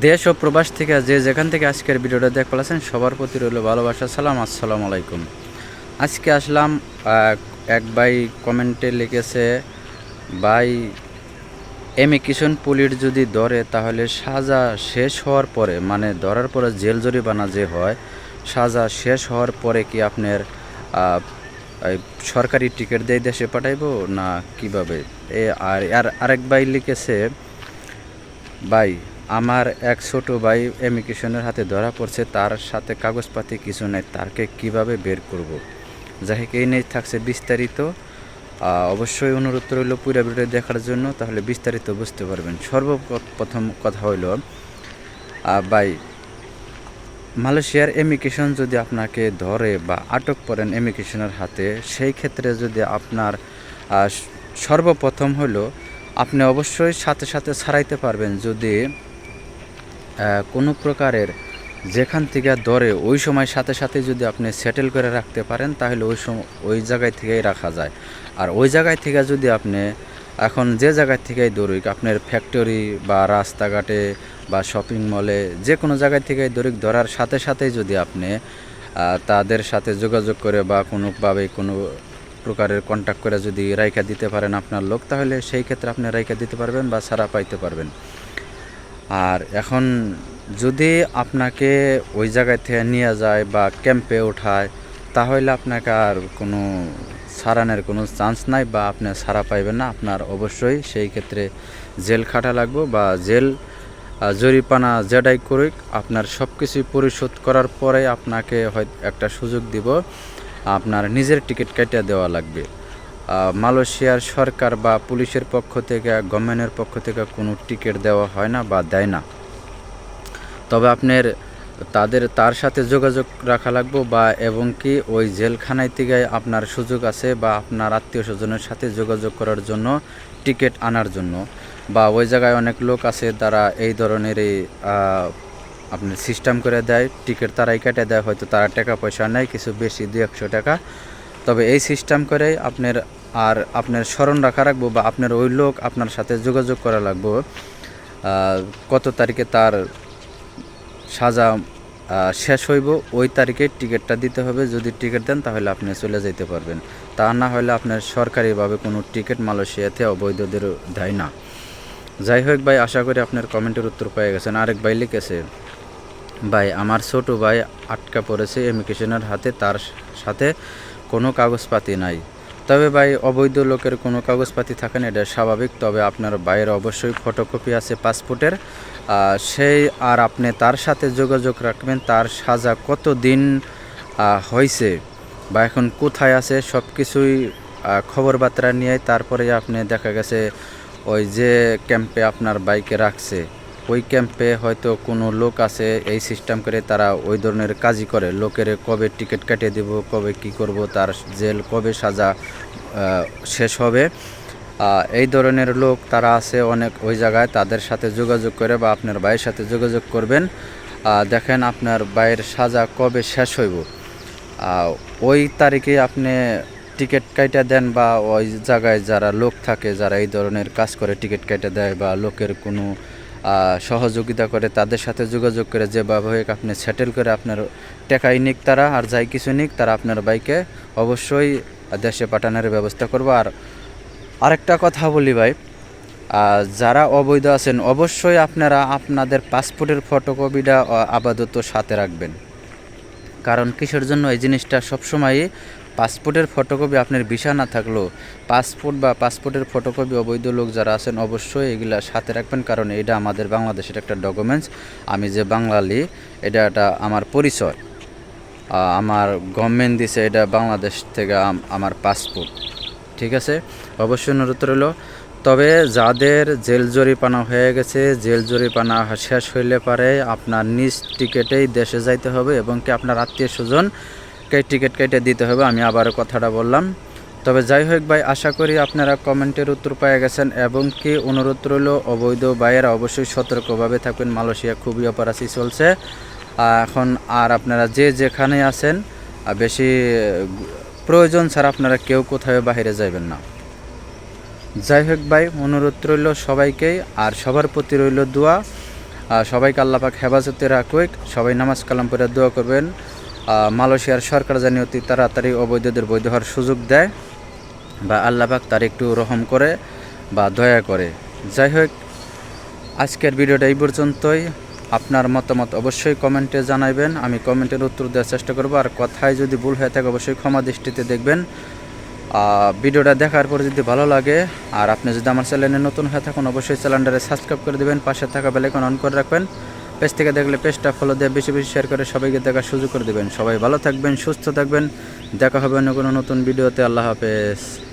দেশ ও প্রবাস থেকে যে যেখান থেকে আজকের ভিডিওটা দেখতে পাচ্ছেন সবার প্রতি রইল ভালোবাসা, সালাম, আসসালামু আলাইকুম। আজকে আসলাম, এক ভাই কমেন্টে লিখেছে, ভাই ইমিগ্রেশন পুলিশ যদি ধরে তাহলে সাজা শেষ হওয়ার পরে, মানে ধরার পরে জেল জরিমানা যে হয়, সাজা শেষ হওয়ার পরে কি আপনার এই সরকারি টিকিট দিয়ে দেশে পাঠাইবো না কিভাবে? আর আরেক ভাই লিখেছে, ভাই আমার এক ছোট ভাই ইমিগ্রেশনের হাতে ধরা পড়ছে, তার সাথে কাগজপাতি কিছু নেই, তারকে কিভাবে বের করব? যাই হোক, এই নিয়ে থাকছে বিস্তারিত। অবশ্যই অনুরোধ রইল পুরো ভিডিও দেখার জন্য, তাহলে বিস্তারিত বুঝতে পারবেন। সর্বপ্রথম কথা হইল, ভাই মালয়েশিয়ার ইমিগ্রেশন যদি আপনাকে ধরে বা আটক করেন ইমিগ্রেশনের হাতে, সেই ক্ষেত্রে যদি আপনার সর্বপ্রথম হলো আপনি অবশ্যই সাথে সাথে ছাড়াইতে পারবেন যদি কোনো প্রকারের যেখান থেকে ধরে ওই সময় সাথে সাথে যদি আপনি সেটেল করে রাখতে পারেন, তাহলে ওই জায়গায় থেকেই রাখা যায়। আর ওই জায়গায় থেকে যদি আপনি এখন যে জায়গায় থেকেই ধরুক, আপনার ফ্যাক্টরি বা রাস্তাঘাটে বা শপিং মলে যে কোনো জায়গায় থেকেই ধরার সাথে সাথেই যদি আপনি তাদের সাথে যোগাযোগ করে বা কোনোভাবে কোনো প্রকারের কন্ট্যাক্ট করে যদি রাইখা দিতে পারেন আপনার লোক, তাহলে সেই ক্ষেত্রে আপনি রাইখা দিতে পারবেন বা ছাড়া পাইতে পারবেন। আর এখন যদি আপনাকে ওই জায়গায় থেকে নিয়ে যায় বা ক্যাম্পে ওঠায়, তাহলে আপনাকে আর কোনো ছাড়ানোর কোনো চান্স নাই বা আপনি ছাড়া পাইবেন না। আপনার অবশ্যই সেই ক্ষেত্রে জেল খাটা লাগবে বা জেল জরিমানা যেটাই করুক, আপনার সব কিছুই পরিশোধ করার পরে আপনাকে হয়তো একটা সুযোগ দিব, আপনার নিজের টিকিট কেটে দেওয়া লাগবে। মালয়েশিয়ার সরকার বা পুলিশের পক্ষ থেকে, গভর্নমেন্টের পক্ষ থেকে কোনো টিকিট দেওয়া হয় না বা দেয় না। তবে আপনার তার সাথে যোগাযোগ রাখা লাগবে বা এবং কি ওই জেলখানায় থেকে আপনার সুযোগ আছে বা আপনার আত্মীয় স্বজনের সাথে যোগাযোগ করার জন্য, টিকিট আনার জন্য। বা ওই জায়গায় অনেক লোক আছে তারা এই ধরনেরই আপনার সিস্টেম করে দেয়, টিকিট তারাই কেটে দেয়, হয়তো তারা টাকা পয়সা নেয় কিছু বেশি 200 টাকা। তবে এই সিস্টেম করে আপনার স্মরণ রাখা রাখবো বা আপনার ওই লোক আপনার সাথে যোগাযোগ করা লাগবো কত তারিখে তার সাজা শেষ হইব, ওই তারিখে টিকিটটা দিতে হবে। যদি টিকিট দেন তাহলে আপনি চলে যেতে পারবেন, তা না হলে আপনার সরকারিভাবে কোনো টিকিট মালয়েশিয়াতে অবৈধদের দেয় না। যাই হোক ভাই, আশা করি আপনার কমেন্টের উত্তর পেয়ে গেছেন। আরেক ভাই লিখেছে, ভাই আমার ছোট ভাই আটকা পড়েছে ইমিগ্রেশনের হাতে, তার সাথে কোনো কাগজপাতি নাই। তবে ভাই অবৈধ লোকের কোনো কাগজপাতি থাকে না, এটা স্বাভাবিক। তবে আপনার ভাইয়ের অবশ্যই ফটোকপি আছে পাসপোর্টের, আর আপনি তার সাথে যোগাযোগ রাখবেন, তার সাজা কত দিন হয়েছে বা এখন কোথায় আছে সব কিছুই খবর বার্তা নিয়ে তারপরে আপনি দেখা গেছে ওই যে ক্যাম্পে আপনার বাইকে রাখছে, ওই ক্যাম্পে হয়তো কোনো লোক আছে এই সিস্টেম করে, তারা ওই ধরনের কাজই করে। লোকের কবে টিকিট কাটিয়ে দেব, কবে কি করব, তার জেল কবে সাজা শেষ হবে, এই ধরনের লোক তারা আছে অনেক ওই জায়গায়। তাদের সাথে যোগাযোগ করে বা আপনার ভাইয়ের সাথে যোগাযোগ করবেন, দেখেন আপনার ভাইয়ের সাজা কবে শেষ হইব, ওই তারিখে আপনি টিকিট কাইটা দেন। বা ওই জায়গায় যারা লোক থাকে, যারা এই ধরনের কাজ করে টিকিট কাইটা দেয় বা লোকের কোনো সহযোগিতা করে, তাদের সাথে যোগাযোগ করে যেভাবে হোক আপনি সেটেল করে আপনার টাকাই নিক তারা, আর যাই কিছু নিক, তারা আপনার বাইকে অবশ্যই দেশে পাঠানোর ব্যবস্থা করবো। আর আরেকটা কথা বলি ভাই, যারা অবৈধ আছেন অবশ্যই আপনারা আপনাদের পাসপোর্টের ফটোকপিটা আপাতত সাথে রাখবেন। কারণ কিসের জন্য এই জিনিসটা সবসময়ই, পাসপোর্টের ফটোকপি আপনার ভিসা না থাকলেও পাসপোর্ট বা পাসপোর্টের ফটোকপি অবৈধ লোক যারা আছেন অবশ্যই এগুলা সাথে রাখবেন। কারণ এটা আমাদের বাংলাদেশের একটা ডকুমেন্টস, আমি যে বাঙালি এটা আমার পরিচয়, আমার গভর্নমেন্ট দিছে এটা বাংলাদেশ থেকে আমার পাসপোর্ট, ঠিক আছে? অবশ্যই অনুরোধ রইল। তবে যাদের জেল জরিমানা হয়ে গেছে, জেল জরিমানা শেষ হইলে পারে আপনার নিজ টিকিটেই দেশে যাইতে হবে এবং কি আপনার আত্মীয় স্বজনকে টিকিট কেটে দিতে হবে। আমি আবারও কথাটা বললাম। তবে যাই হোক ভাই, আশা করি আপনারা কমেন্টের উত্তর পেয়ে গেছেন এবং কি অনুরোধ রইল অবৈধ ভাইয়েরা অবশ্যই সতর্কভাবে থাকবেন। মালয়েশিয়া খুবই অপরাধী চলছে এখন। আর আপনারা যে যেখানে আছেন বেশি প্রয়োজন ছাড়া আপনারা কেউ কোথাও বাইরে যাবেন না। যাই হোক ভাই, অনুরোধ রইল সবাইকেই, আর সবার প্রতি রইল দোয়া। সবাইকে আল্লাহ পাক হেফাজতে রাখুক। সবাই নামাজ কালাম পড়ে দোয়া করবেন। মালয়েশিয়ার সরকার জানি অতি তাড়াতাড়ি অবৈধদের বৈধ হওয়ার সুযোগ দেয় বা আল্লাহ পাক তার একটু রহম করে বা দয়া করে। যাই হোক, আজকের ভিডিওটা এই পর্যন্তই। আপনার মতামত অবশ্যই কমেন্টে জানাবেন, আমি কমেন্টের উত্তর দেওয়ার চেষ্টা করব। আর কথায় যদি ভুল হয়ে থাকে অবশ্যই ক্ষমা দৃষ্টিতে দেখবেন। ভিডিওটা দেখার পর যদি ভালো লাগে আর আপনি যদি আমার চ্যানেলে নতুন হয়ে থাকুন অবশ্যই চ্যানেলটারে সাবস্ক্রাইব করে দেবেন, পাশে থাকা বেল আইকন অন করে রাখবেন। পেজ থেকে দেখলে পেজটা ফলো দিয়ে বেশি বেশি শেয়ার করে সবাইকে দেখার সুযোগ করে দেবেন। সবাই ভালো থাকবেন, সুস্থ থাকবেন। দেখা হবে অন্য কোনো নতুন ভিডিওতে। আল্লাহ হাফেজ।